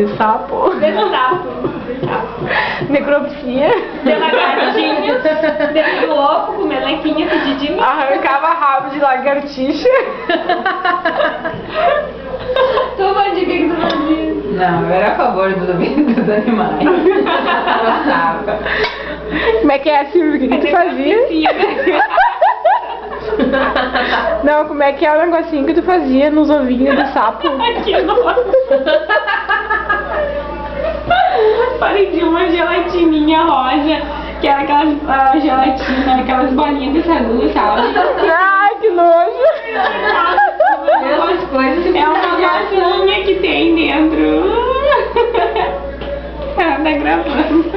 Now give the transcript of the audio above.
de sapo. De sapo. Necropsia. De lagartinhas. De louco com melequinha pedidinha. Arrancava rabo de lagartixa. Tu, Vandy, o que tu fazia? Não, eu era a favor dos animais. Gostava. Como é que é, Silvio? O que tu fazia? Não, como é que é o negocinho que tu fazia nos ovinhos do sapo? Que nossa. Parecia uma gelatininha rosa, que era aquelas gelatina, aquelas bolinhas de sagu, sabe? Ai, que nojo! Essas coisas. É uma massinha que tem dentro. Ela tá gravando.